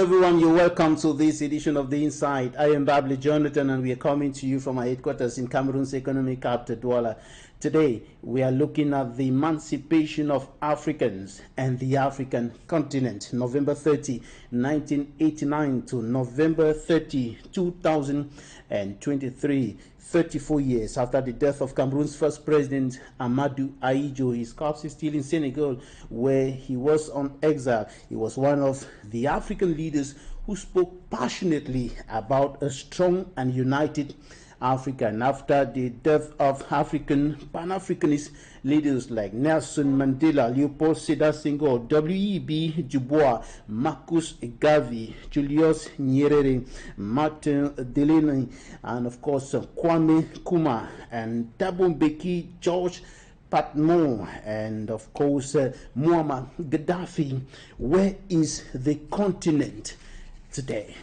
everyone, you're welcome to this edition of The Inside. I am Babli Jonathan and we are coming to you from our headquarters in Cameroon's economic capital, Douala. Today, we are looking at the emancipation of Africans and the African continent, November 30, 1989 to November 30, 2023. 34 years after the death of Cameroon's first president, Amadou Ahidjo. His corpse is still in Senegal, where he was on exile. He was one of the African leaders who spoke passionately about a strong and united Africa. And after the death of African Pan-Africanist leaders like Nelson Mandela, Leopold Sedar Senghor, W.E.B. Du Bois, Marcus Garvey, Julius Nyerere, Martin Delany, and of course Kwame Nkrumah, and Thabo Mbeki, George Patmore, and of course Muammar Gaddafi. Where is the continent today?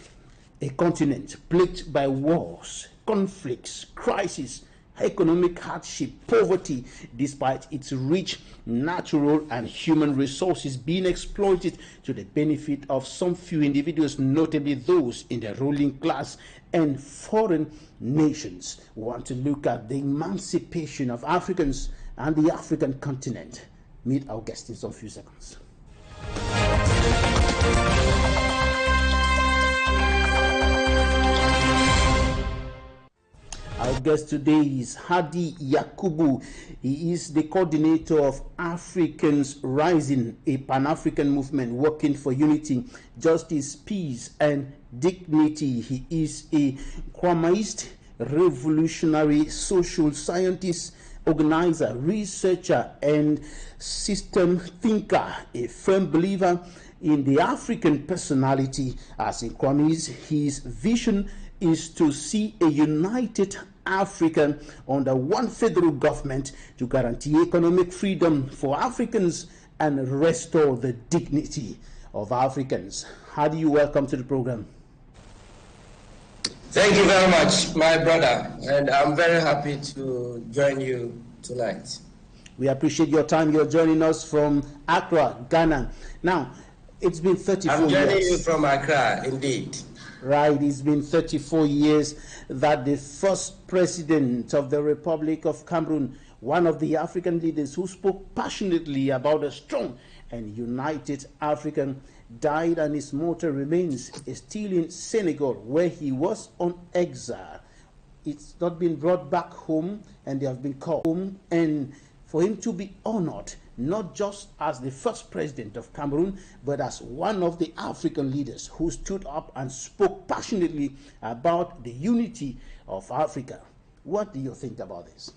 A continent plagued by wars, conflicts, crisis, economic hardship, poverty, despite its rich natural and human resources being exploited to the benefit of some few individuals, notably those in the ruling class and foreign nations. We want to look at the emancipation of Africans and the African continent. Meet our guest in some few seconds. Our guest today is HARDI YAKUBU. He is the coordinator of Africans Rising, a Pan-African movement working for unity, justice, peace, and dignity. He is a Kwamaist, revolutionary social scientist, organizer, researcher, and system thinker, a firm believer in the African personality. As in Kwame, his vision is to see a united Africa under one federal government to guarantee economic freedom for Africans and restore the dignity of Africans. How do you welcome to the program? Thank you very much, my brother, and I'm very happy to join you tonight. We appreciate your time. You're joining us from Accra, Ghana. Now, it's been 34 years. I'm joining you from Accra, indeed. Right, it's been 34 years that the first president of the Republic of Cameroon, one of the African leaders who spoke passionately about a strong and united Africa, died, and his mortal remains is still in Senegal, where he was on exile. It's not been brought back home, and they have been called home, and for him to be honored, not just as the first president of Cameroon, but as one of the African leaders who stood up and spoke passionately about the unity of Africa. What do you think about this?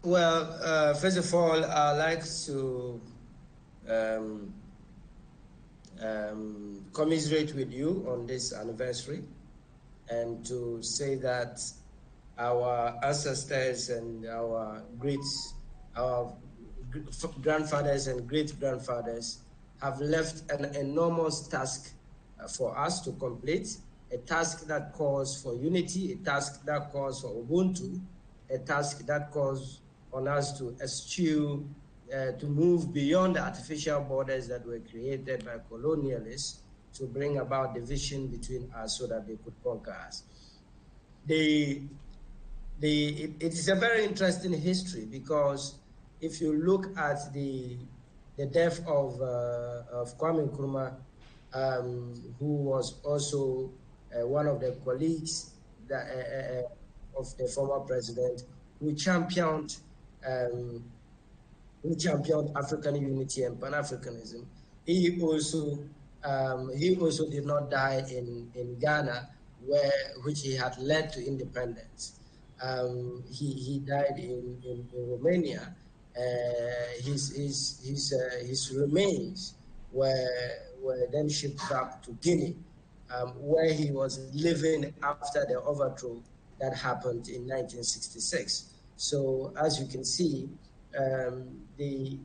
Well, first of all, I'd like to commiserate with you on this anniversary and to say that our ancestors and our grandfathers and great-grandfathers have left an enormous task for us to complete, a task that calls for unity, a task that calls for Ubuntu, a task that calls on us to eschew, to move beyond the artificial borders that were created by colonialists to bring about division between us so that they could conquer us. It is a very interesting history, because if you look at the death of Kwame Nkrumah, who was also one of the colleagues of the former president, who championed African unity and Pan-Africanism, he also did not die in Ghana, which he had led to independence. He died in Romania. His remains were then shipped back to Guinea, where he was living after the overthrow that happened in 1966. So, as you can see, the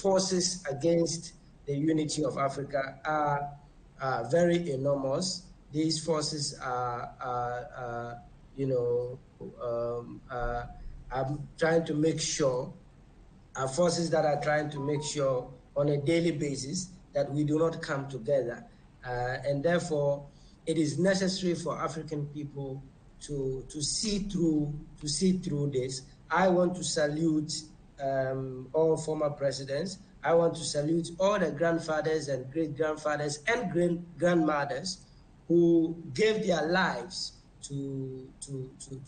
forces against the unity of Africa are very enormous. These forces are trying to make sure, forces that are trying to make sure on a daily basis that we do not come together. And therefore, it is necessary for African people to see through this. I want to salute all former presidents. I want to salute all the grandfathers and great-grandfathers and grandmothers who gave their lives to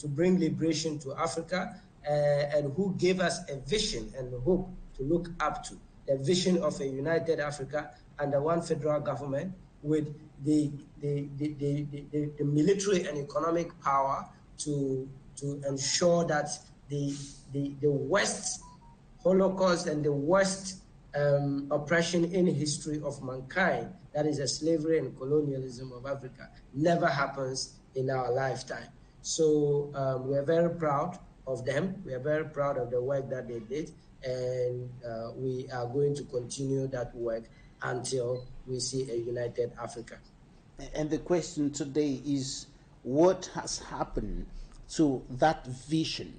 bring liberation to Africa, and who gave us a vision and hope to look up to, the vision of a united Africa under one federal government with the military and economic power to ensure that the worst Holocaust and the worst oppression in history of mankind, that is the slavery and colonialism of Africa, never happens in our lifetime. So we are very proud of them. We are very proud of the work that they did, and we are going to continue that work until we see a united Africa. And the question today is, what has happened to that vision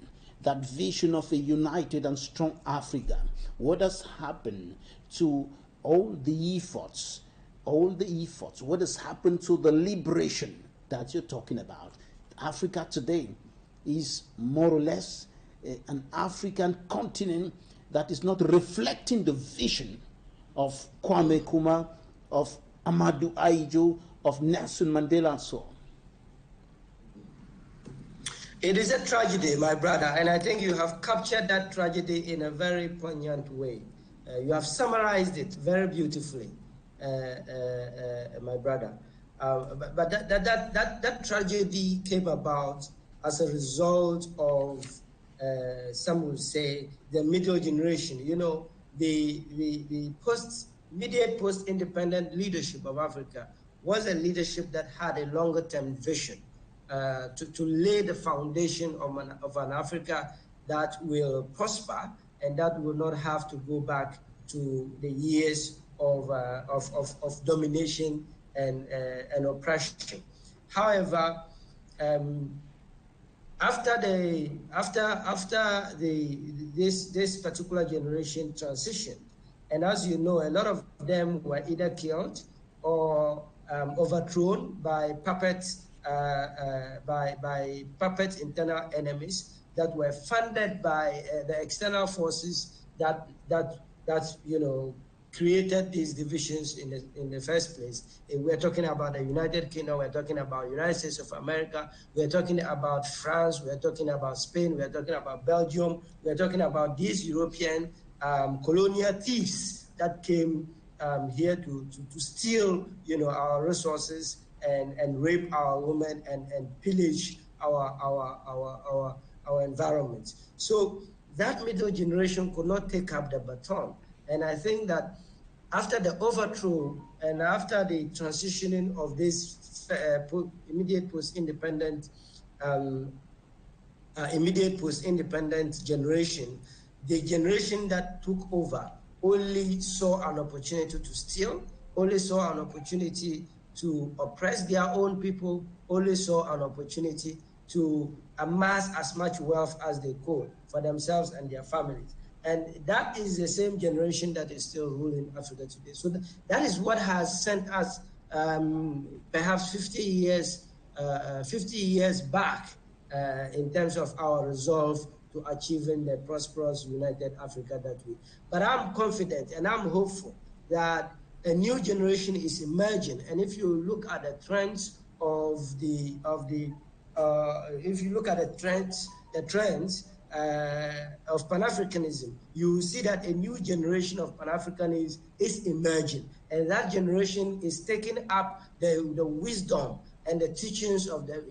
of a united and strong Africa? What has happened to all the efforts? What has happened to the liberation that you're talking about? Africa today is more or less an African continent that is not reflecting the vision of Kwame Nkrumah, of Amadou Ahidjo, of Nelson Mandela, and so on. It is a tragedy, my brother, and I think you have captured that tragedy in a very poignant way. You have summarized it very beautifully, my brother. But that tragedy came about as a result of, some will say, the middle generation. You know, the immediate post-independent leadership of Africa was a leadership that had a longer-term vision to lay the foundation of an Africa that will prosper and that will not have to go back to the years of domination and oppression. However, after this particular generation transitioned, and as you know, a lot of them were either killed or overthrown by puppets, by puppet internal enemies that were funded by the external forces that you know created these divisions in the first place. We're talking about the United Kingdom, we're talking about United States of America, we're talking about France, we're talking about Spain, we're talking about Belgium, we're talking about these European colonial thieves that came here to steal, you know, our resources and rape our women and pillage our environment. So that middle generation could not take up the baton. And I think that after the overthrow and after the transitioning of this immediate post-independent generation, the generation that took over only saw an opportunity to steal, only saw an opportunity to oppress their own people, only saw an opportunity to amass as much wealth as they could for themselves and their families. And that is the same generation that is still ruling Africa today. So that is what has sent us perhaps 50 years back in terms of our resolve to achieving the prosperous, united Africa that we. But I'm confident and I'm hopeful that a new generation is emerging. And if you look at the trends of if you look at the trends of Pan-Africanism, you will see that a new generation of Pan-Africanism is emerging. And that generation is taking up the wisdom and the teachings of the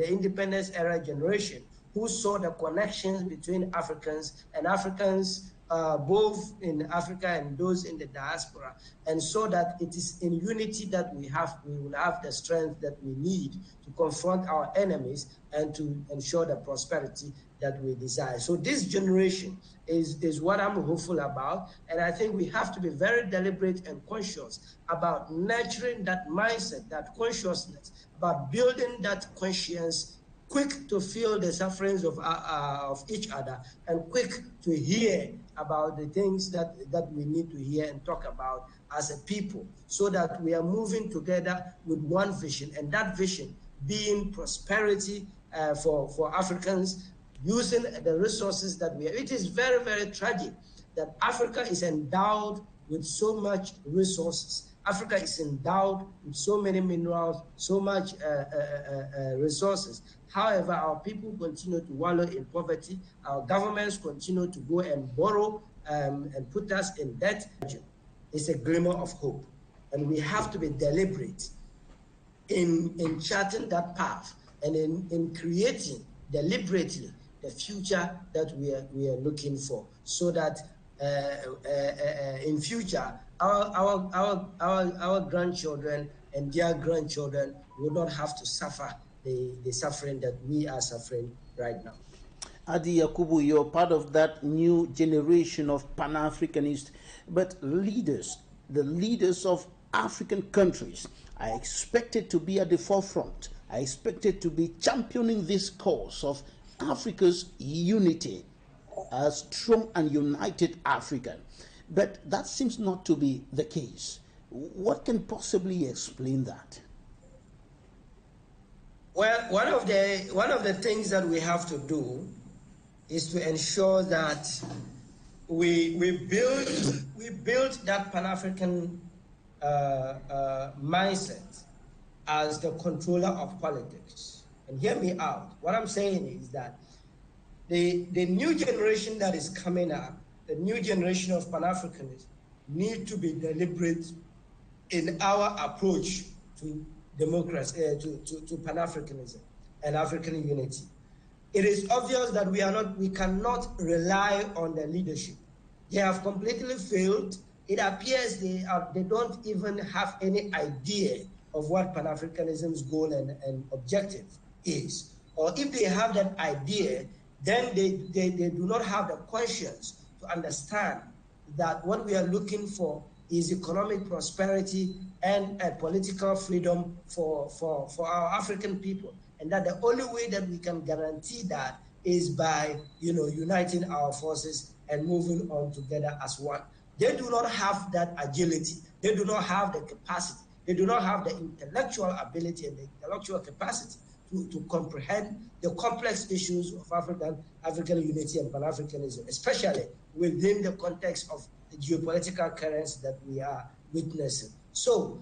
independence era generation, who saw the connections between Africans and Africans, both in Africa and those in the diaspora, and saw that it is in unity that we will have the strength that we need to confront our enemies and to ensure the prosperity that we desire. So this generation is what I'm hopeful about, and I think we have to be very deliberate and conscious about nurturing that mindset, that consciousness, about building that conscience, quick to feel the sufferings of each other, and quick to hear about the things that we need to hear and talk about as a people, so that we are moving together with one vision, and that vision being prosperity for Africans, using the resources that we have. It is very, very tragic that Africa is endowed with so much resources. Africa is endowed with so many minerals, so much resources. However, our people continue to wallow in poverty. Our governments continue to go and borrow and put us in debt. It's a glimmer of hope. And we have to be deliberate in charting that path and in creating deliberately the future that we are looking for, so that in future our grandchildren and their grandchildren will not have to suffer the suffering that we are suffering right now. Adi YAKUBU, you're part of that new generation of Pan-Africanists, but leaders, the leaders of African countries, are expected to be at the forefront. Are expected to be championing this cause of Africa's unity, a strong and united Africa. But that seems not to be the case. What can possibly explain that? Well, one of the things that we have to do is to ensure that we build that Pan-African mindset as the controller of politics. And hear me out. What I'm saying is that the new generation that is coming up, the new generation of Pan-Africanists, need to be deliberate in our approach to democracy, to Pan-Africanism and African unity. It is obvious that we cannot rely on the leadership. They have completely failed. It appears they don't even have any idea of what Pan-Africanism's goal and objective is. Or if they have that idea, then they do not have the conscience to understand that what we are looking for is economic prosperity and political freedom for our African people. And that the only way that we can guarantee that is by, uniting our forces and moving on together as one. They do not have that agility. They do not have the capacity. They do not have the intellectual ability and the intellectual capacity to comprehend the complex issues of African unity and Pan-Africanism, especially within the context of the geopolitical currents that we are witnessing. So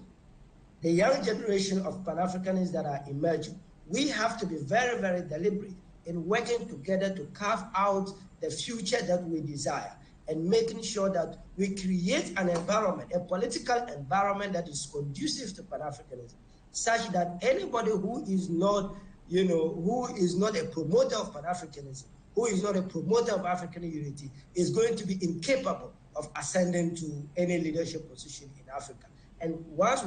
the young generation of Pan-Africanists that are emerging, we have to be very, very deliberate in working together to carve out the future that we desire, and making sure that we create an environment, a political environment that is conducive to Pan-Africanism, such that anybody who is not, who is not a promoter of Pan-Africanism, who is not a promoter of African unity, is going to be incapable of ascending to any leadership position in Africa. And once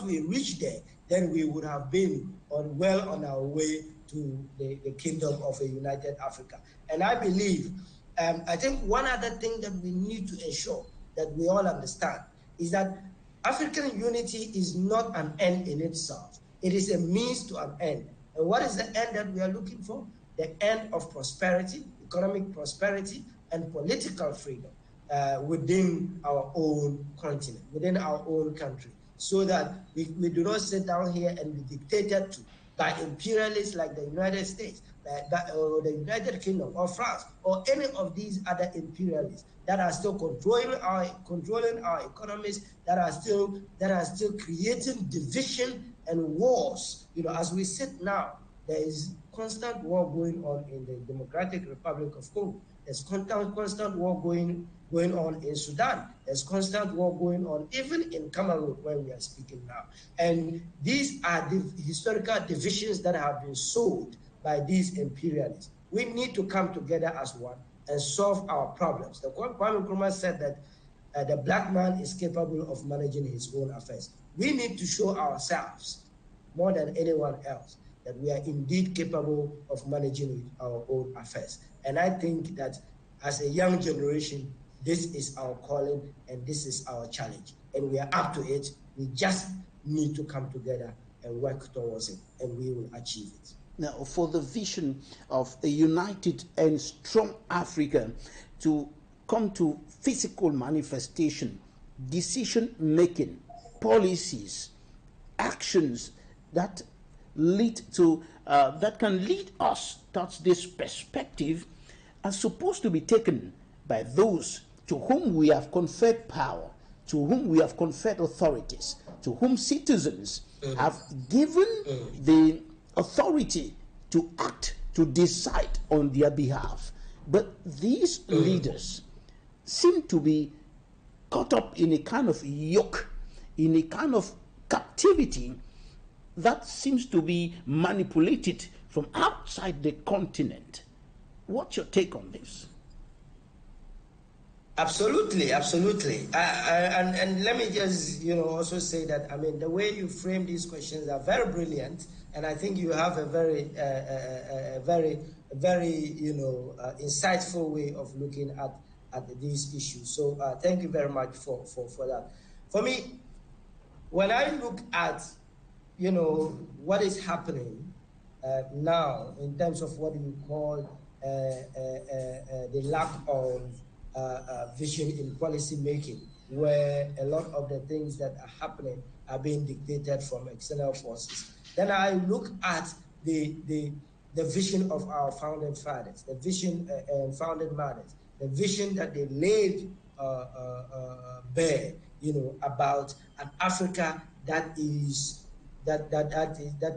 we reach there, then we would have been well on our way to the kingdom of a united Africa. And I believe, I think one other thing that we need to ensure that we all understand is that African unity is not an end in itself. It is a means to an end. And what is the end that we are looking for? The end of prosperity, economic prosperity, and political freedom within our own continent, within our own country, so that we do not sit down here and be dictated to by imperialists like the United States, or the United Kingdom, or France, or any of these other imperialists that are still controlling our economies, that are still creating division and wars. As we sit now, there is constant war going on in the Democratic Republic of Congo. There's constant war going on in Sudan. There's constant war going on even in Cameroon, where we are speaking now. And these are the historical divisions that have been sowed by these imperialists. We need to come together as one and solve our problems. The Kwame Nkrumah said that the black man is capable of managing his own affairs. We need to show ourselves, more than anyone else, that we are indeed capable of managing our own affairs. And I think that as a young generation, this is our calling and this is our challenge. And we are up to it. We just need to come together and work towards it, and we will achieve it. Now, for the vision of a united and strong Africa to come to physical manifestation, decision making, policies, actions that lead to that can lead us towards this perspective are supposed to be taken by those to whom we have conferred power, to whom we have conferred authorities, to whom citizens have given the authority to act, to decide on their behalf. But these leaders seem to be caught up in a kind of yoke, in a kind of captivity that seems to be manipulated from outside the continent. What's your take on this? Absolutely, absolutely. And let me just, also say that, I mean, the way you frame these questions are very brilliant, and I think you have a very, insightful way of looking at these issues. So thank you very much for that. For me, when I look at, what is happening now in terms of what you call the lack of vision in policy making, where a lot of the things that are happening are being dictated from external forces, then I look at the vision of our founding fathers, the vision and founding mothers, the vision that they laid bare, about an Africa that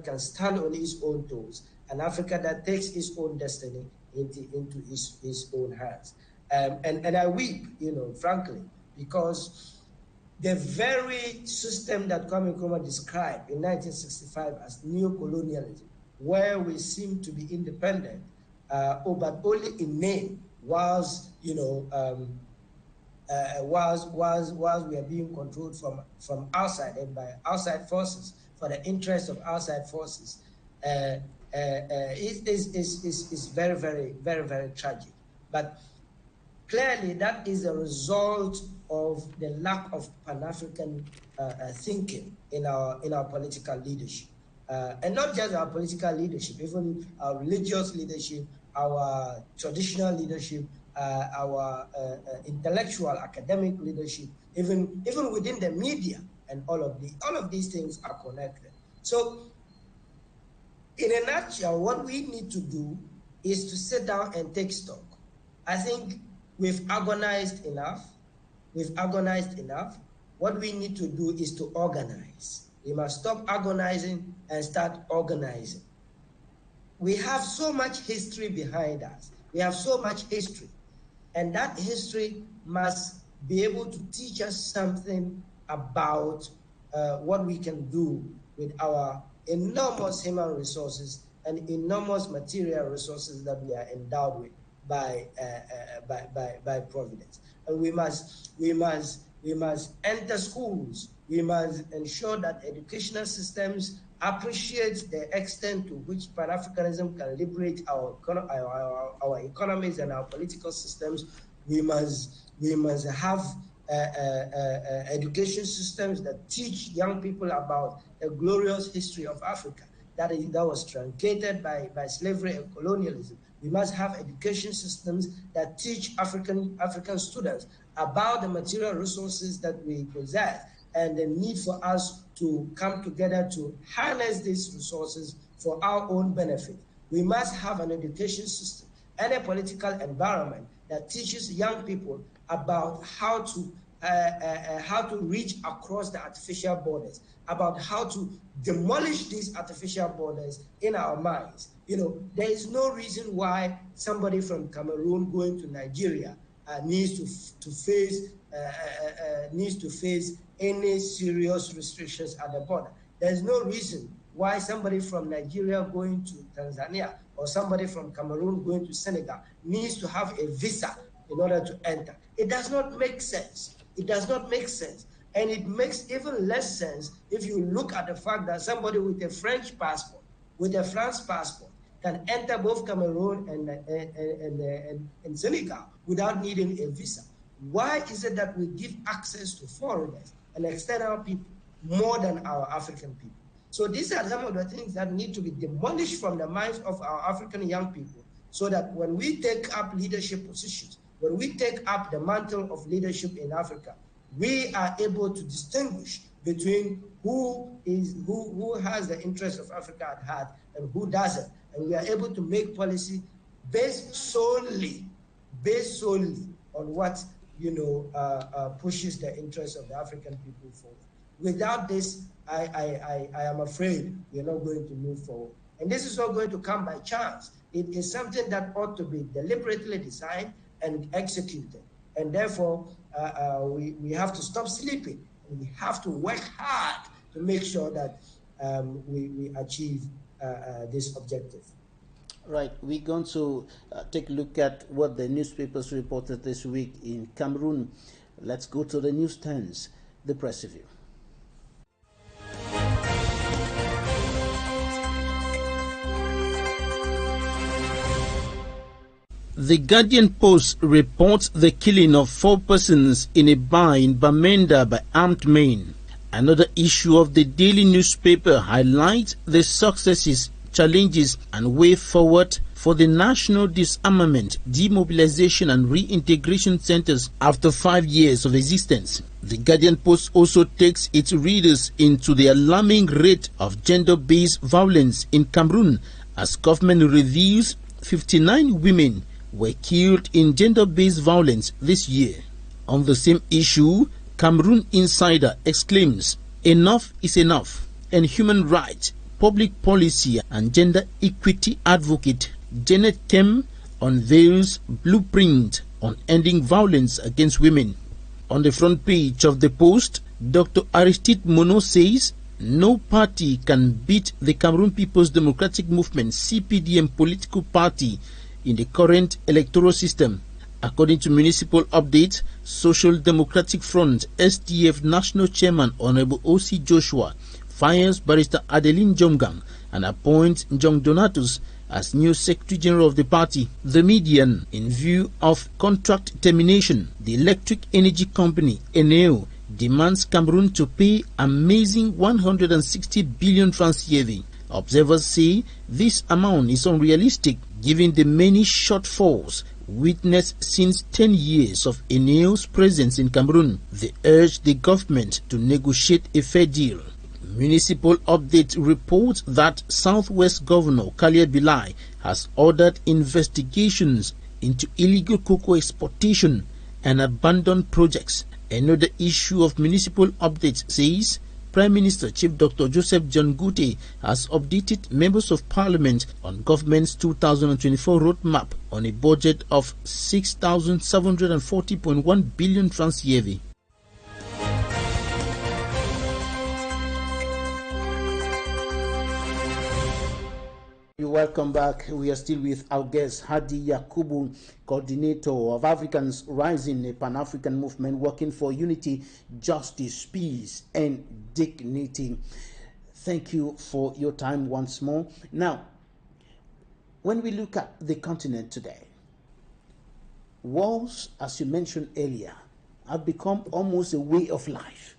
can stand on its own toes, an Africa that takes its own destiny into its own hands. And I weep, frankly, because the very system that Kwame Nkrumah described in 1965 as neocolonialism, where we seem to be independent, but only in name, whilst we are being controlled from outside and by outside forces for the interest of outside forces, is very, very, very, very tragic. But clearly, that is a result of the lack of Pan-African thinking in our political leadership. And not just our political leadership, even our religious leadership, our traditional leadership, our intellectual, academic leadership, even within the media, and all of these things are connected. So, in a nutshell, what we need to do is to sit down and take stock. I think we've agonized enough. What we need to do is to organize. We must stop agonizing and start organizing. We have so much history behind us. We have so much history. And that history must be able to teach us something about what we can do with our enormous human resources and enormous material resources that we are endowed with by Providence. And we must enter schools. We must ensure that educational systems appreciate the extent to which Pan-Africanism can liberate our economies and our political systems. We must have education systems that teach young people about the glorious history of Africa that was truncated by slavery and colonialism. We must have education systems that teach African students about the material resources that we possess and the need for us to come together to harness these resources for our own benefit. We must have an education system and a political environment that teaches young people about how to reach across the artificial borders, about how to demolish these artificial borders in our minds. There is no reason why somebody from Cameroon going to Nigeria needs to face any serious restrictions at the border. There is no reason why somebody from Nigeria going to Tanzania or somebody from Cameroon going to Senegal needs to have a visa in order to enter. It does not make sense. It does not make sense. And it makes even less sense if you look at the fact that somebody with a French passport, with a France passport, can enter both Cameroon and Senegal without needing a visa. Why is it that we give access to foreigners and external people more than our African people? So these are some of the things that need to be demolished from the minds of our African young people, so that when we take up leadership positions, when we take up the mantle of leadership in Africa, we are able to distinguish between who has the interest of Africa at heart and who doesn't. And we are able to make policy based solely on what pushes the interests of the African people forward. Without this, I am afraid we are not going to move forward. And this is not going to come by chance. It is something that ought to be deliberately designed and executed. And therefore, we have to stop sleeping. And we have to work hard to make sure that we achieve this objective. Right, we're going to take a look at what the newspapers reported this week in Cameroon. Let's go to the newsstands, the press review. The Guardian Post reports the killing of 4 persons in a bar in Bamenda by armed men. Another issue of the daily newspaper highlights the successes, challenges and way forward for the National Disarmament, Demobilization and Reintegration Centers after 5 years of existence. The Guardian Post also takes its readers into the alarming rate of gender-based violence in Cameroon as government reveals 59 women were killed in gender-based violence this year. On the same issue, Cameroon Insider exclaims, "Enough is enough," and human rights, public policy and gender equity advocate Janet Kem unveils blueprint on ending violence against women. On the front page of the Post, Dr. Aristide Monod says, "No party can beat the Cameroon People's Democratic Movement (CPDM) political party in the current electoral system." According to Municipal Update, Social Democratic Front (SDF) National Chairman Honorable O.C. Joshua fires Barrister Adeline Jomgang and appoints John Donatus as new Secretary General of the party. The median, in view of contract termination, the electric energy company Eneo demands Cameroon to pay amazing 160 billion francs yearly. Observers say this amount is unrealistic given the many shortfalls witnessed since 10 years of Eneo's presence in Cameroon. They urge the government to negotiate a fair deal. Municipal Update reports that Southwest Governor Khalid Bilai has ordered investigations into illegal cocoa exportation and abandoned projects. Another issue of Municipal Update says Prime Minister Chief Dr. Joseph John Gute has updated members of Parliament on government's 2024 roadmap on a budget of 6,740.1 billion francs yearly. Welcome back. We are still with our guest, HARDI YAKUBU, coordinator of Africans Rising, a Pan-African movement working for unity, justice, peace, and dignity. Thank you for your time once more. Now, when we look at the continent today, wars, as you mentioned earlier, have become almost a way of life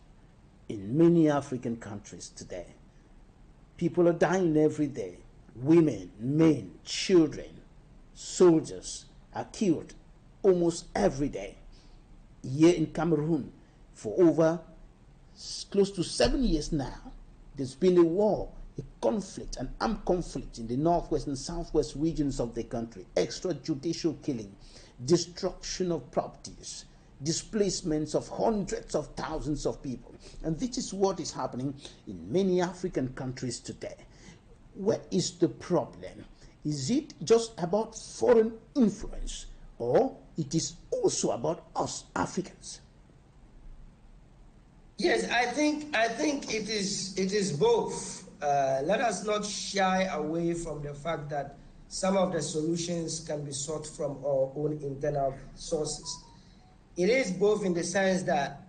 in many African countries today. People are dying every day. Women, men, children, soldiers are killed almost every day. Here in Cameroon, for over close to 7 years now, there's been a war, a conflict, an armed conflict in the northwest and southwest regions of the country. Extrajudicial killing, destruction of properties, displacements of hundreds of thousands of people. And this is what is happening in many African countries today. What is the problem? Is it just about foreign influence, or it is also about us Africans? Yes, I think it is both. Let us not shy away from the fact that some of the solutions can be sought from our own internal sources. It is both in the sense that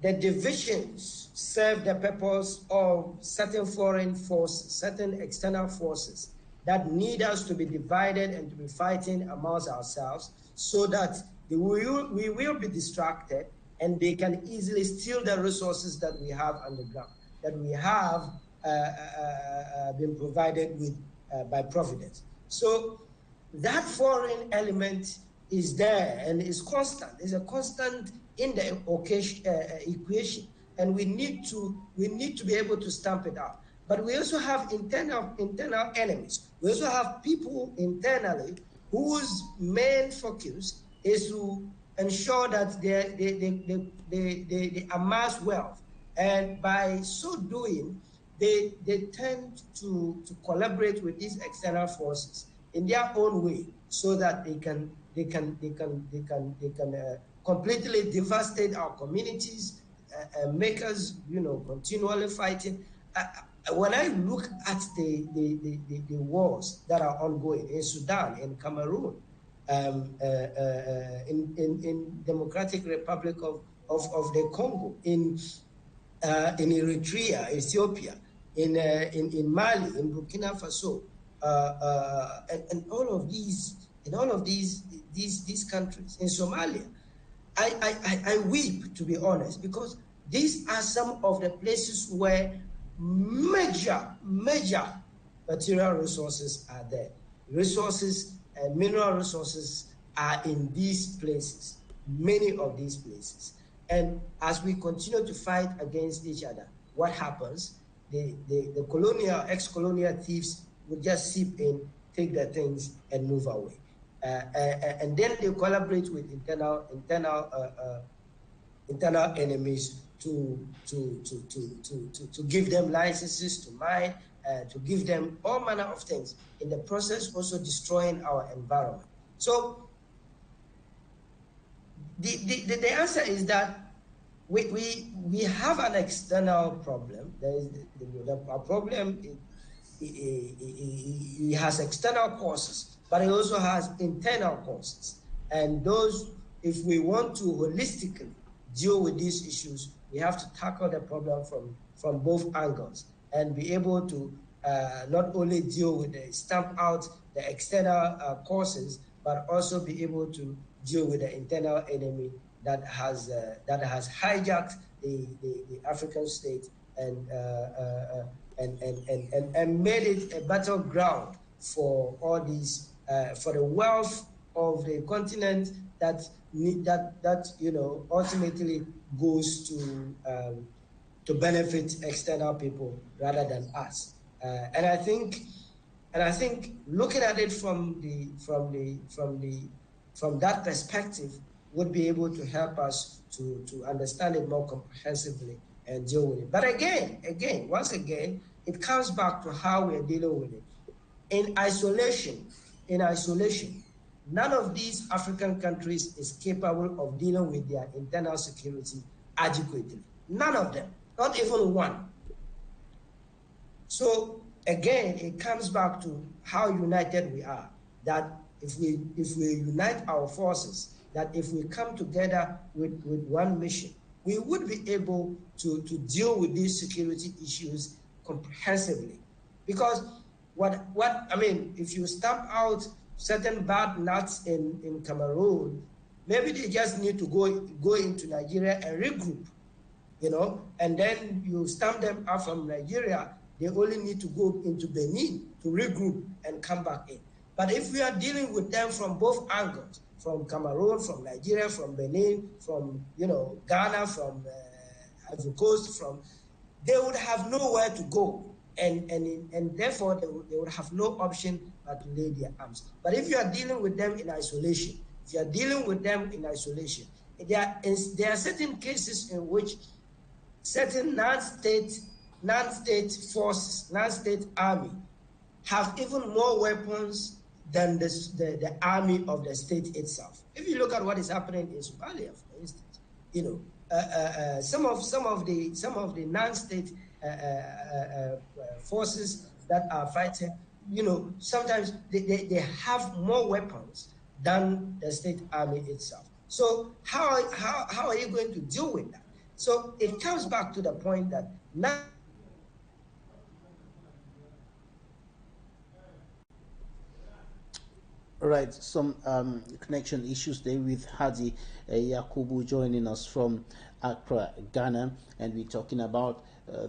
the divisions serve the purpose of certain foreign forces, certain external forces that need us to be divided and to be fighting amongst ourselves so that we will be distracted and they can easily steal the resources that we have on the ground, that we have been provided with by Providence. So that foreign element is there and is constant. It's a constant in the equation, and we need to be able to stamp it out. But we also have internal enemies. We also have people internally whose main focus is to ensure that they amass wealth, and by so doing, they tend to collaborate with these external forces in their own way, so that they can completely devastate our communities, make us, continually fighting. When I look at the wars that are ongoing in Sudan, in Cameroon, in Democratic Republic of the Congo, in Eritrea, Ethiopia, in Mali, in Burkina Faso, and all of these countries, in Somalia, I weep, to be honest, because these are some of the places where major material resources are there. Resources and mineral resources are in these places, many of these places. And as we continue to fight against each other, what happens? The colonial, ex-colonial thieves will just seep in, take their things, and move away. And then they collaborate with internal enemies to give them licenses to mine, to give them all manner of things. In the process, also destroying our environment. So the answer is that we have an external problem. There is a problem. It has external causes, but it also has internal causes. And those, if we want to holistically deal with these issues, we have to tackle the problem from both angles and be able to not only deal with stamp out the external causes, but also be able to deal with the internal enemy that has hijacked the African state and made it a battleground for all these for the wealth of the continent that ultimately goes to benefit external people rather than us. And I think looking at it from that perspective would be able to help us to understand it more comprehensively and deal with it. But once again, it comes back to how we're dealing with it. In isolation, none of these African countries is capable of dealing with their internal security adequately. None of them, not even one. So again, it comes back to how united we are, that if we unite our forces, that if we come together with one mission, we would be able to deal with these security issues comprehensively. Because if you stamp out certain bad nuts in Cameroon, maybe they just need to go into Nigeria and regroup, and then you stamp them out from Nigeria, they only need to go into Benin to regroup and come back in. But if we are dealing with them from both angles, from Cameroon, from Nigeria, from Benin, from Ghana, from Ivory Coast, they would have nowhere to go, and therefore they would have no option but to lay their arms. But if you are dealing with them in isolation, there are certain cases in which certain non-state forces, non-state army, have even more weapons than the army of the state itself. If you look at what is happening in Somalia, for instance, some of the non-state forces that are fighting, sometimes they have more weapons than the state army itself. So how are you going to deal with that? So it comes back to the point that now. Right, some connection issues there with HARDI YAKUBU joining us from Accra, Ghana, and we're talking about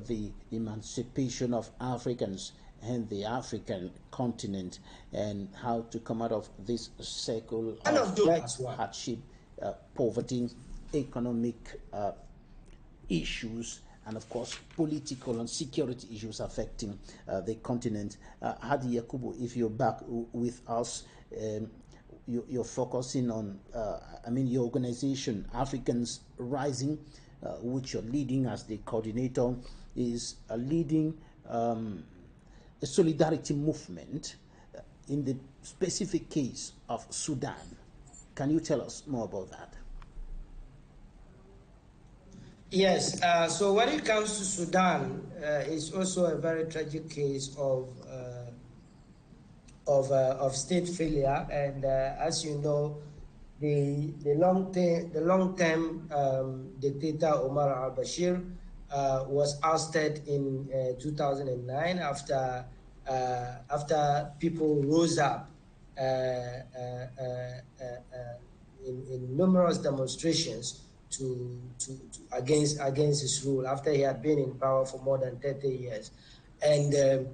the emancipation of Africans and the African continent and how to come out of this cycle of hardship, poverty, economic issues, and of course political and security issues affecting the continent. HARDI YAKUBU, if you're back with us, you're focusing on, your organization, Africans Rising, which you're leading as the coordinator, is leading a solidarity movement in the specific case of Sudan. Can you tell us more about that? Yes, so when it comes to Sudan, it's also a very tragic case of state failure, and as you know, the long-term dictator Omar al-Bashir was ousted in 2009 after people rose up in numerous demonstrations to against his rule after he had been in power for more than 30 years. And the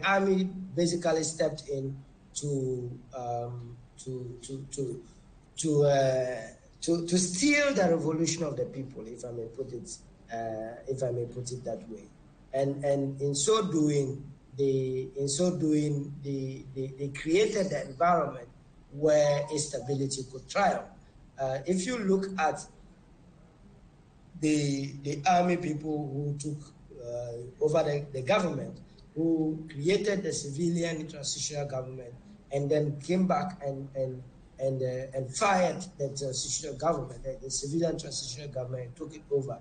army basically stepped in to steal the revolution of the people, if I may put it that way. And in so doing they created the environment where instability could triumph. If you look at the army people who took over the government, who created the civilian transitional government, and then came back and fired the transitional government, the civilian transitional government, and took it over.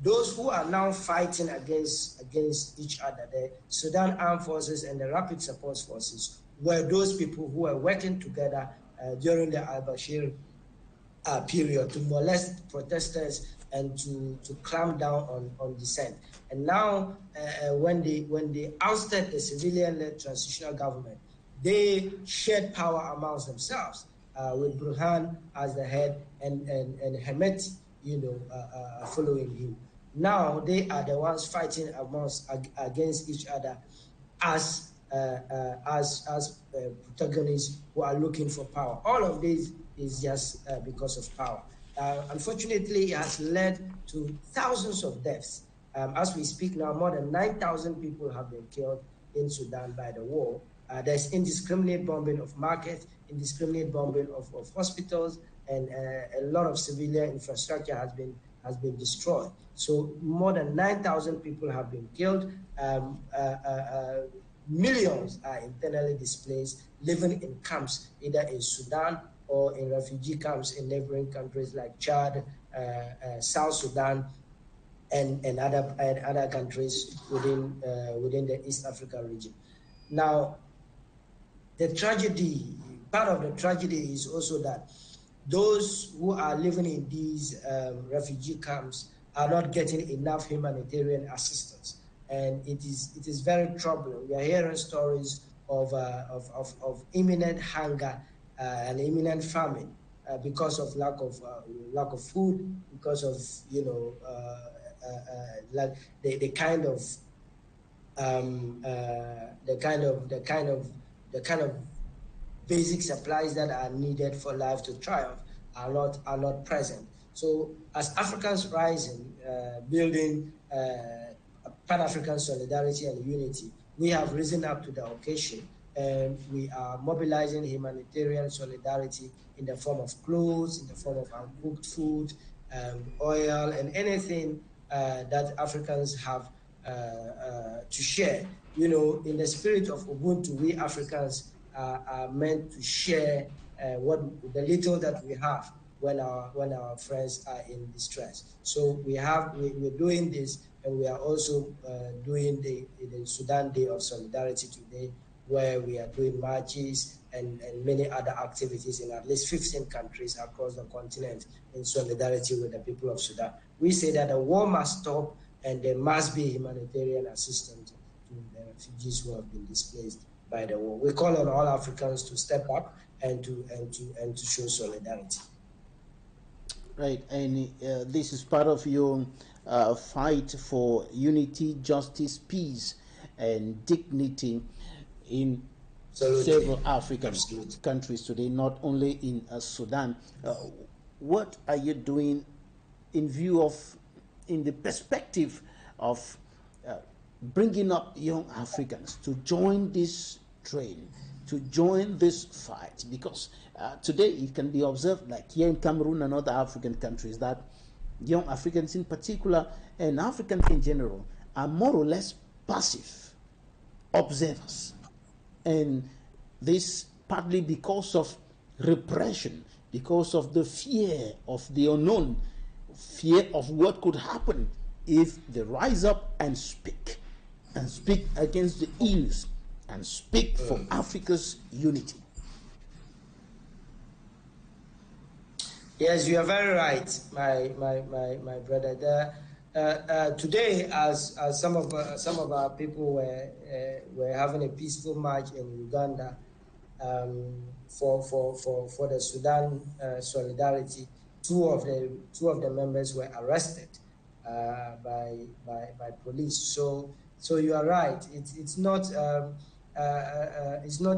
Those who are now fighting against each other, the Sudan Armed Forces and the Rapid Support Forces, were those people who were working together during the al-Bashir period to molest protesters and to clamp down on dissent. And now, when they ousted the civilian-led transitional government, they shared power amongst themselves with Burhan as the head and Hemeti, following him. Now they are the ones fighting against each other as protagonists who are looking for power. All of this is just because of power. Unfortunately, it has led to thousands of deaths. As we speak now, more than 9,000 people have been killed in Sudan by the war. There's indiscriminate bombing of markets, indiscriminate bombing of hospitals, and a lot of civilian infrastructure has been destroyed. So more than 9,000 people have been killed. Millions are internally displaced, living in camps, either in Sudan or in refugee camps in neighboring countries like Chad, South Sudan, and other countries within the East Africa region. Now, part of the tragedy is also that those who are living in these refugee camps are not getting enough humanitarian assistance, and it is very troubling. We are hearing stories of imminent hunger and imminent famine because of lack of food, because of like the kind of basic supplies that are needed for life to triumph are not present. So as Africans Rising, building Pan-African solidarity and unity, we have risen up to the occasion, and we are mobilizing humanitarian solidarity in the form of clothes, in the form of uncooked food, oil, and anything that Africans have to share. In the spirit of Ubuntu, we Africans are meant to share the little that we have when our friends are in distress. So we're doing this, and we are also doing the Sudan Day of Solidarity today, where we are doing marches and many other activities in at least 15 countries across the continent in solidarity with the people of Sudan. We say that the war must stop, and there must be humanitarian assistance to the refugees who have been displaced by the war. We call on all Africans to step up and to show solidarity. Right, and this is part of your fight for unity, justice, peace, and dignity in several African countries today, not only in Sudan. What are you doing in view of, in the perspective of bringing up young Africans to join this training, to join this fight? Because today it can be observed, like here in Cameroon and other African countries, that young Africans in particular, and Africans in general, are more or less passive observers. And this partly because of repression, because of the fear of the unknown, fear of what could happen if they rise up and speak against the ills, and speak for Africa's unity. Yes, you are very right, my brother. Today, as some of our people were having a peaceful march in Uganda for the Sudan solidarity, two of the members were arrested by police. So you are right. It's not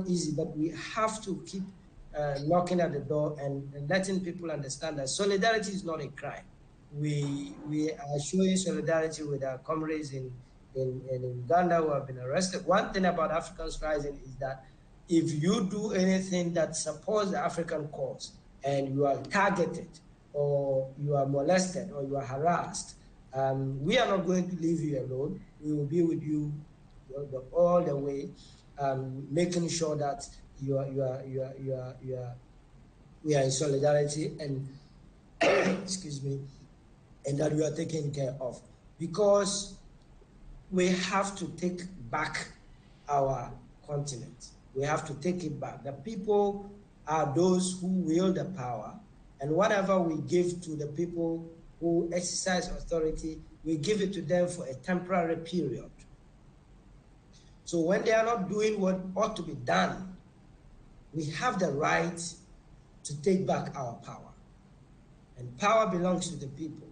easy, but we have to keep knocking at the door and letting people understand that solidarity is not a crime. We are showing solidarity with our comrades in Uganda who have been arrested. One thing about Africans Rising is that if you do anything that supports the African cause and you are targeted or you are molested or you are harassed, we are not going to leave you alone. We will be with you all the way, making sure that we are in solidarity and excuse me, and that we are taken care of, because we have to take back our continent. We have to take it back. The people are those who wield the power, and whatever we give to the people who exercise authority, we give it to them for a temporary period. So when they are not doing what ought to be done, we have the right to take back our power. And power belongs to the people.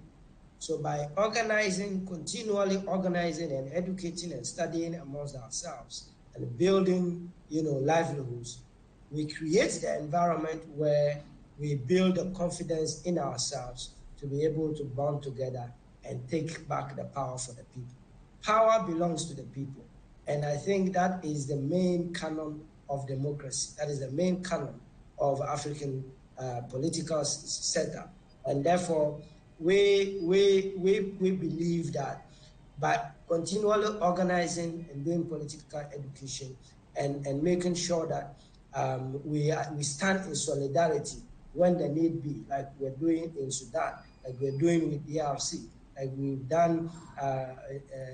So by continually organizing and educating and studying amongst ourselves and building, livelihoods, we create the environment where we build the confidence in ourselves to be able to bond together and take back the power for the people. Power belongs to the people. And I think that is the main canon of democracy. That is the main canon of African political setup. And therefore, we believe that by continually organizing and doing political education and making sure that we stand in solidarity when the need be, like we're doing in Sudan, like we're doing with DRC, like we've done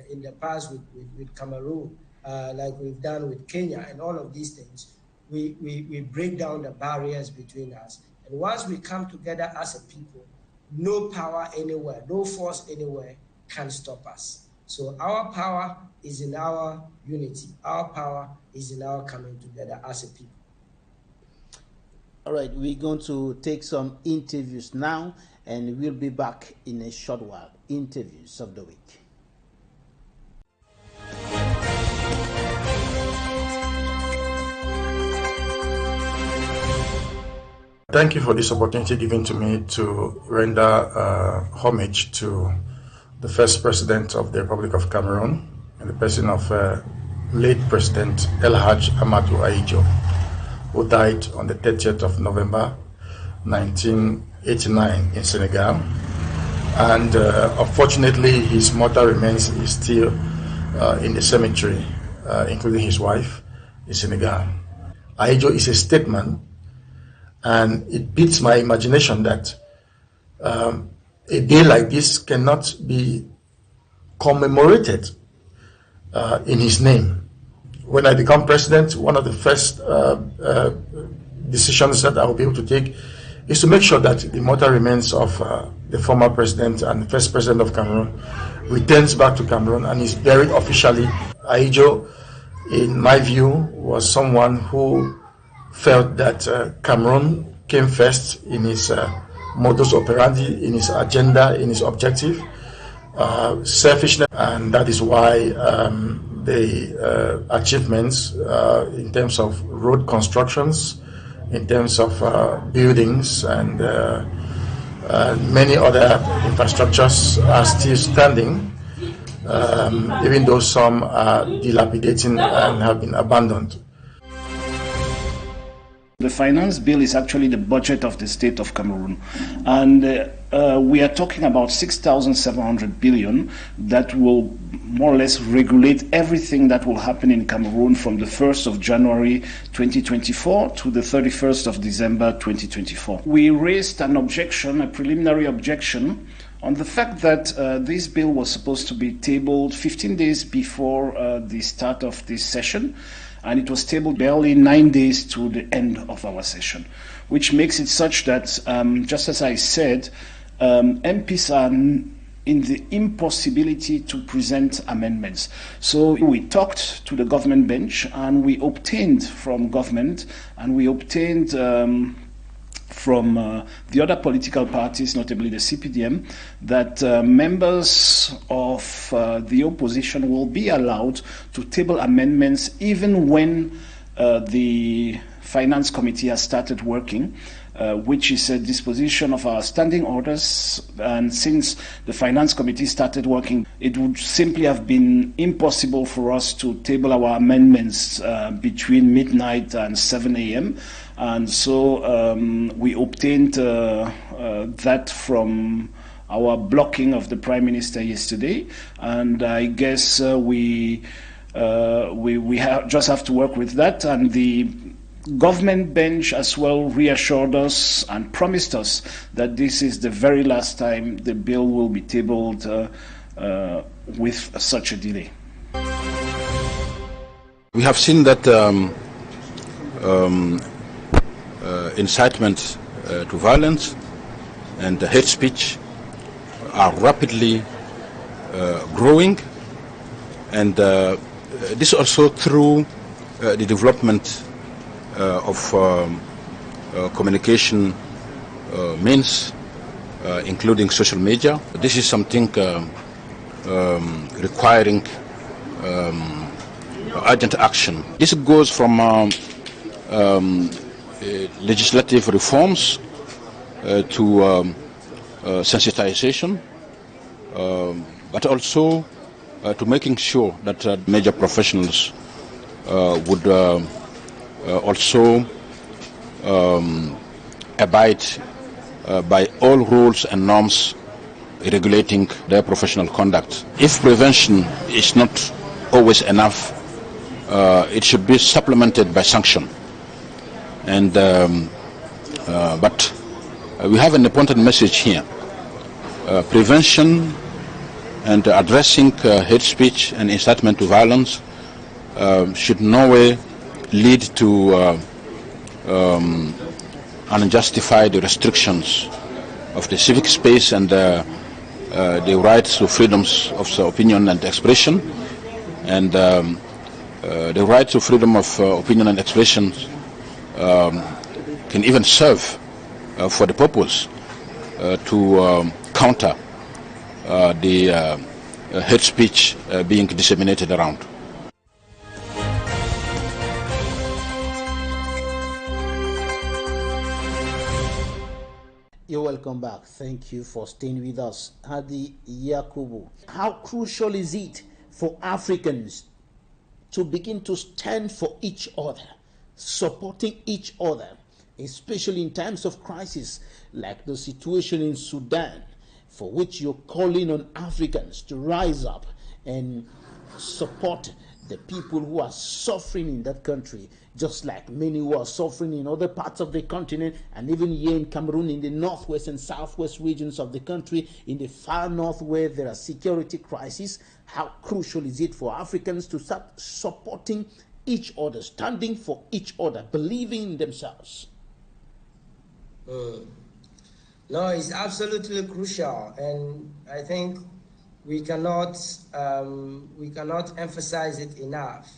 in the past with Cameroon, like we've done with Kenya, and all of these things, we break down the barriers between us. And once we come together as a people, no power anywhere, no force anywhere can stop us. So our power is in our unity. Our power is in our coming together as a people. All right, we're going to take some interviews now, and we'll be back in a short while. Interviews of the week. Thank you for this opportunity given to me to render homage to the first president of the Republic of Cameroon, and the person of late President El Hadj Amadou Ahidjo, who died on the 30th of November 1989 in Senegal. And unfortunately, his mortal remains is still in the cemetery, including his wife, in Senegal. Ahidjo is a statesman, and it beats my imagination that a day like this cannot be commemorated in his name. When I become president, one of the first decisions that I will be able to take is to make sure that the mortal remains of the former president and first president of Cameroon returns back to Cameroon and is buried officially. Ahidjo, in my view, was someone who felt that Cameroon came first in his modus operandi, in his agenda, in his objective, selfishness, and that is why the achievements in terms of road constructions, in terms of buildings, and many other infrastructures are still standing, even though some are dilapidating and have been abandoned. The finance bill is actually the budget of the state of Cameroon, and we are talking about 6,700 billion that will more or less regulate everything that will happen in Cameroon from the 1st of January 2024 to the 31st of December 2024. We raised an objection, a preliminary objection, on the fact that this bill was supposed to be tabled 15 days before the start of this session, and it was tabled barely 9 days to the end of our session, which makes it such that, just as I said, MPs are in the impossibility to present amendments. So we talked to the government bench, and we obtained from government, and we obtained from the other political parties, notably the CPDM, that members of the opposition will be allowed to table amendments even when the Finance Committee has started working, which is a disposition of our standing orders. And since the Finance Committee started working, it would simply have been impossible for us to table our amendments between midnight and 7 a.m. And so we obtained that from our blocking of the Prime Minister yesterday, and I guess we just have to work with that. And the government bench as well reassured us and promised us that this is the very last time the bill will be tabled with such a delay. We have seen that incitement to violence and hate speech are rapidly growing, and this also through the development of communication means, including social media. This is something requiring urgent action. This goes from legislative reforms to sensitization, but also to making sure that major professionals would also abide by all rules and norms regulating their professional conduct. If prevention is not always enough, it should be supplemented by sanction. And but we have an important message here. Prevention and addressing hate speech and incitement to violence should in no way lead to unjustified restrictions of the civic space and the rights to freedoms of opinion and expression, and the right to freedom of opinion and expression can even serve for the purpose to counter the hate speech being disseminated around. You're welcome back. Thank you for staying with us. HARDI YAKUBU, how crucial is it for Africans to begin to stand for each other, supporting each other, especially in times of crisis like the situation in Sudan, for which you're calling on Africans to rise up and support the people who are suffering in that country, just like many who are suffering in other parts of the continent, and even here in Cameroon, in the northwest and southwest regions of the country, in the far north where there are security crises. How crucial is it for Africans to start supporting each other, standing for each other, believing in themselves? No, it's absolutely crucial, and I think we cannot emphasize it enough.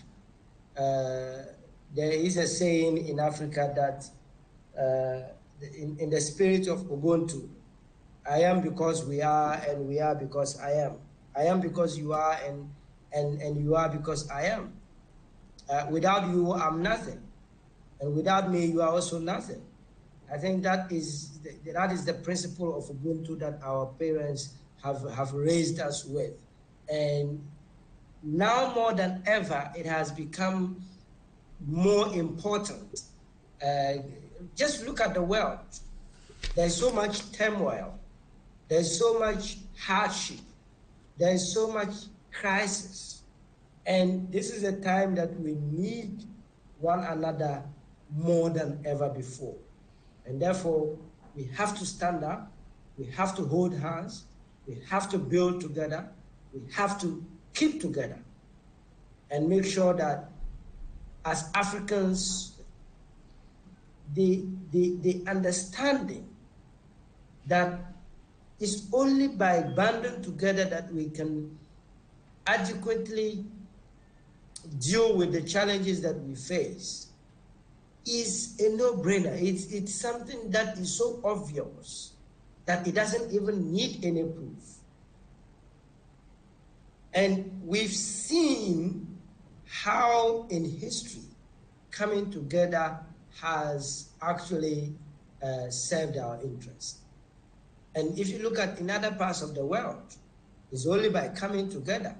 There is a saying in Africa that in the spirit of Ubuntu, I am because we are, and we are because I am. I am because you are, and you are because I am. Without you, I'm nothing. And without me, you are also nothing. I think that is the principle of Ubuntu that our parents have raised us with. And now more than ever, it has become more important. Just look at the world. There's so much turmoil. There's so much hardship. There's so much crisis. And this is a time that we need one another more than ever before. And therefore, we have to stand up. We have to hold hands. We have to build together. We have to keep together and make sure that as Africans, the understanding that it's only by banding together that we can adequately deal with the challenges that we face is a no-brainer. It's something that is so obvious that it doesn't even need any proof. And we've seen how in history coming together has actually served our interests. And if you look at in other parts of the world, it's only by coming together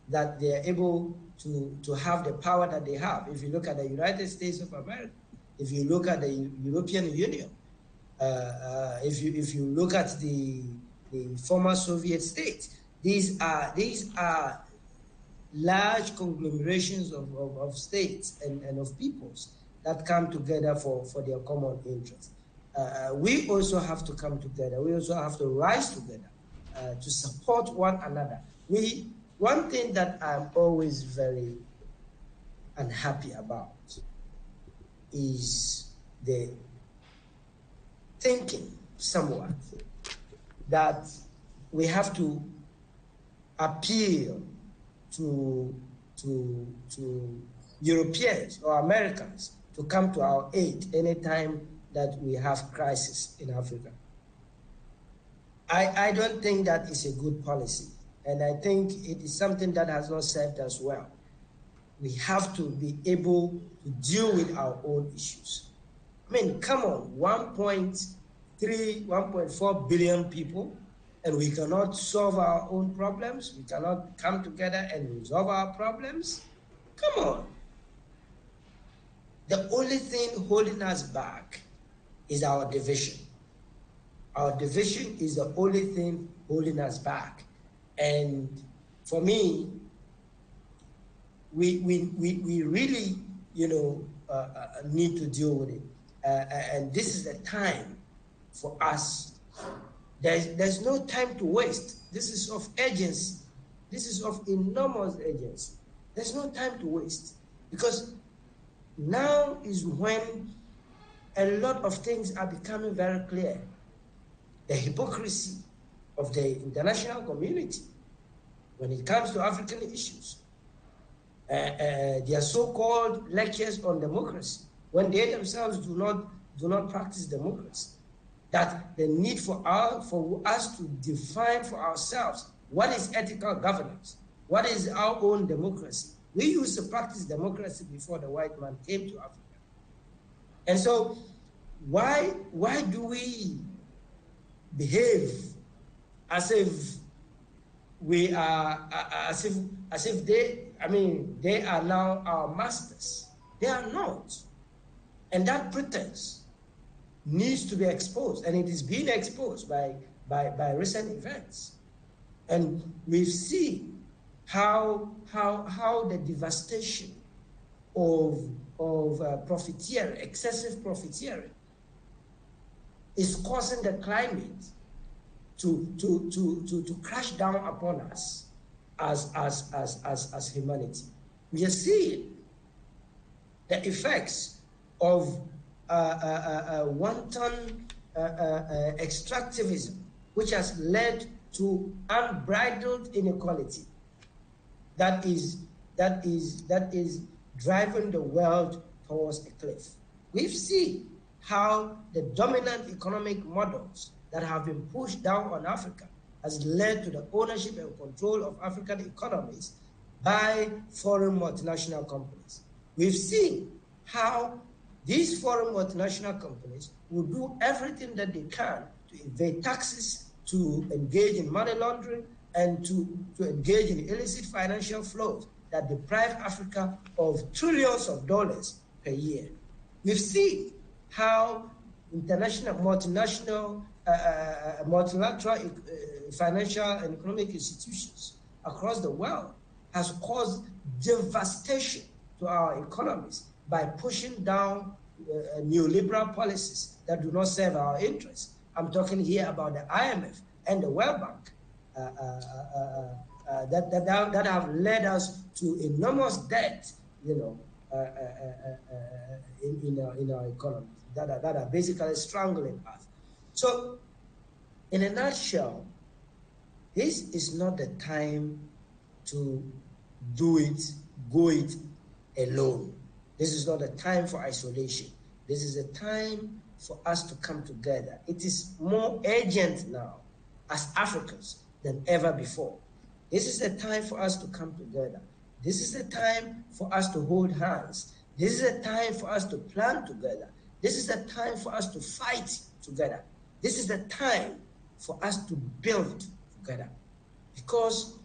that they're able to have the power that they have. If you look at the United States of America, if you look at the European Union, if you look at the former Soviet states, these are large conglomerations of states and of peoples that come together for their common interests. We also have to come together. We also have to rise together to support one another. One thing that I'm always very unhappy about is the thinking somewhat that we have to appeal to Europeans or Americans to come to our aid anytime that we have crisis in Africa. I don't think that is a good policy, and I think it is something that has not served us well. We have to be able to deal with our own issues. I mean, come on, 1.3, 1.4 billion people, and we cannot solve our own problems. We cannot come together and resolve our problems. Come on. The only thing holding us back is our division. Our division is the only thing holding us back. And for me, we really, need to deal with it. And this is the time for us. There's no time to waste. This is of urgency. This is of enormous urgency. There's no time to waste, because now is when a lot of things are becoming very clear. The hypocrisy of the international community when it comes to African issues. Their so-called lectures on democracy, when they themselves do not practice democracy. That the need for us to define for ourselves what is ethical governance, what is our own democracy. We used to practice democracy before the white man came to Africa. And so why do we behave as if we are, as if they are now our masters? They are not. And that pretense needs to be exposed, and it is being exposed by recent events. And we've seen how the devastation of profiteering, excessive profiteering, is causing the climate to crash down upon us as humanity. We are seeing the effects of wanton extractivism, which has led to unbridled inequality that is driving the world towards a cliff. We've seen how the dominant economic models that have been pushed down on Africa has led to the ownership and control of African economies by foreign multinational companies. We've seen how these foreign multinational companies will do everything that they can to evade taxes, to engage in money laundering, and to engage in illicit financial flows that deprive Africa of trillions of dollars per year. We've seen how international, multinational, multilateral financial and economic institutions across the world has caused devastation to our economies by pushing down neoliberal policies that do not serve our interests. I'm talking here about the IMF and the World Bank that have led us to enormous debt, you know, in our economies that are basically strangling us. So, in a nutshell, this is not the time to go it alone. This is not a time for isolation. This is a time for us to come together. It is more urgent now as Africans than ever before. This is a time for us to come together. This is a time for us to hold hands. This is a time for us to plan together. This is a time for us to fight together. This is the time for us to build together. Because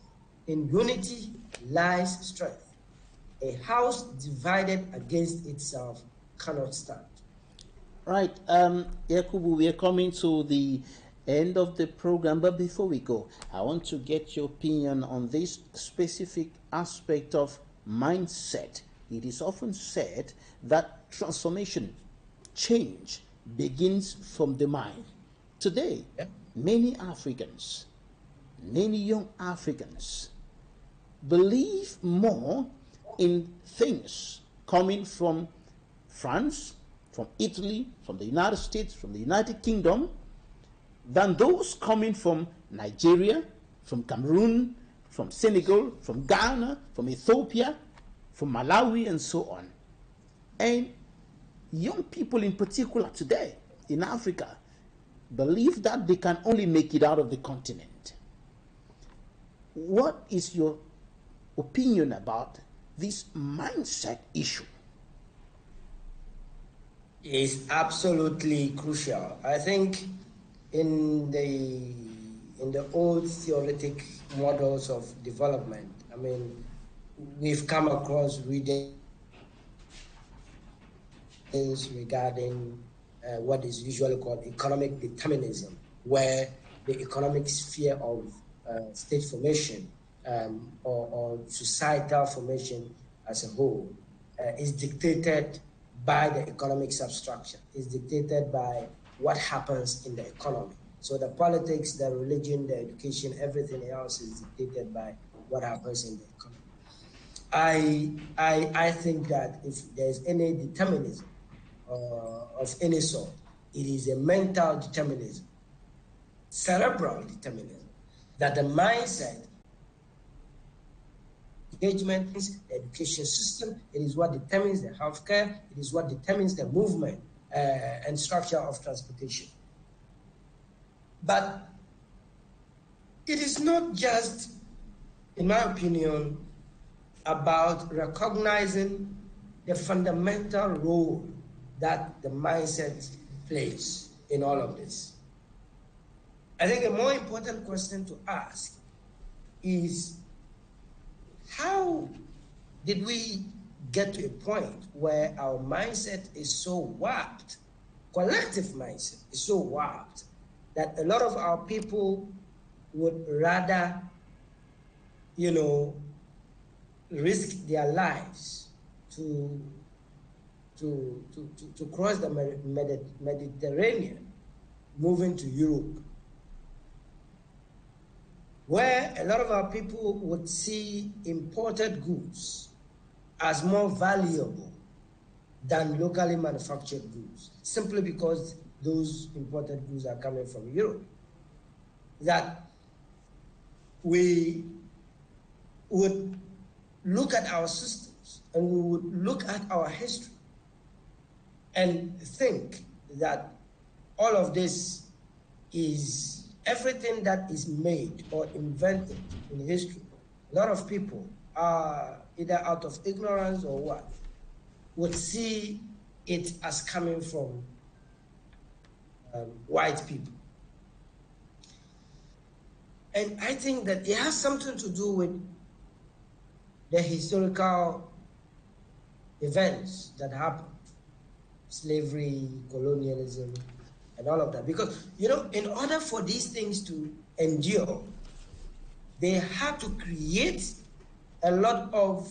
in unity lies strength. A house divided against itself cannot stand. Right, YAKUBU, we are coming to the end of the program, but before we go, I want to get your opinion on this specific aspect of mindset. It is often said that transformation, change, begins from the mind. Today, many Africans, many young Africans believe more in things coming from France, from Italy, from the United States, from the United Kingdom, than those coming from Nigeria, from Cameroon, from Senegal, from Ghana, from Ethiopia, from Malawi, and so on. And young people in particular today in Africa believe that they can only make it out of the continent. What is your opinion about this mindset issue? Is absolutely crucial. I think in the old theoretic models of development, I mean, we've come across readings regarding what is usually called economic determinism, where the economic sphere of state formation or societal formation as a whole is dictated by the economic substructure, is dictated by what happens in the economy. So the politics, the religion, the education, everything else is dictated by what happens in the economy. I think that if there's any determinism of any sort, it is a mental determinism, cerebral determinism, that the mindset, engagement, the education system, it is what determines the healthcare, it is what determines the movement and structure of transportation. But it is not just, in my opinion, about recognizing the fundamental role that the mindset plays in all of this. I think a more important question to ask is, how did we get to a point where our mindset is so warped, collective mindset is so warped, that a lot of our people would rather, you know, risk their lives to cross the Mediterranean, moving to Europe, where a lot of our people would see imported goods as more valuable than locally manufactured goods, simply because those imported goods are coming from Europe. That we would look at our systems and we would look at our history and think that all of this is everything that is made or invented in history. A lot of people either out of ignorance or what, would see it as coming from white people. And I think that it has something to do with the historical events that happened, slavery, colonialism, and all of that. Because, you know, in order for these things to endure, they had to create a lot of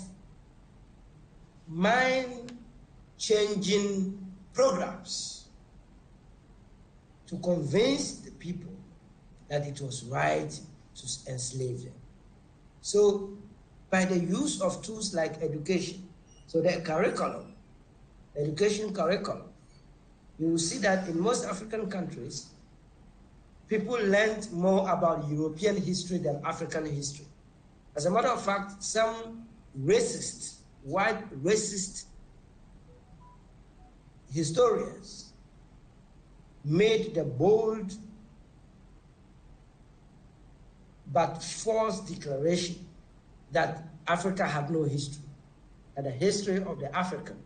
mind-changing programs to convince the people that it was right to enslave them. So, by the use of tools like education, so the curriculum, education curriculum, you will see that in most African countries, people learned more about European history than African history. As a matter of fact, some racist, white racist historians made the bold but false declaration that Africa had no history, that the history of the African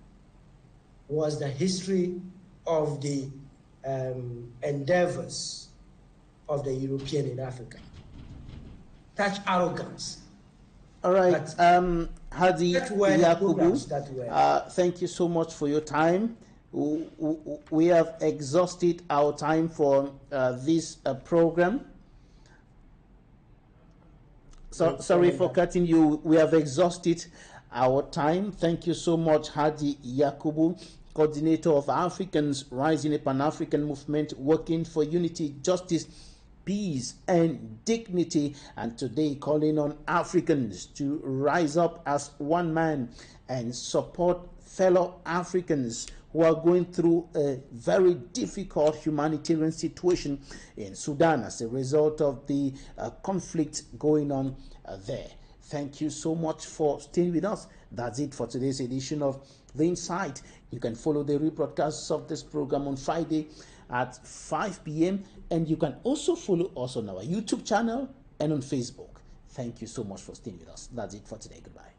was the history of the endeavors of the European in Africa. Such arrogance. All right, HARDI, YAKUBU, thank you so much for your time. We have exhausted our time for this program. So, sorry for cutting you. We have exhausted our time. Thank you so much, HARDI YAKUBU, coordinator of Africans Rising a Pan-African Movement, working for unity, justice, peace, and dignity, and today calling on Africans to rise up as one man and support fellow Africans who are going through a very difficult humanitarian situation in Sudan as a result of the conflict going on there. Thank you so much for staying with us. That's it for today's edition of The Insight. You can follow the rebroadcasts of this program on Friday at 5 p.m. and you can also follow us on our YouTube channel and on Facebook. Thank you so much for staying with us. That's it for today. Goodbye.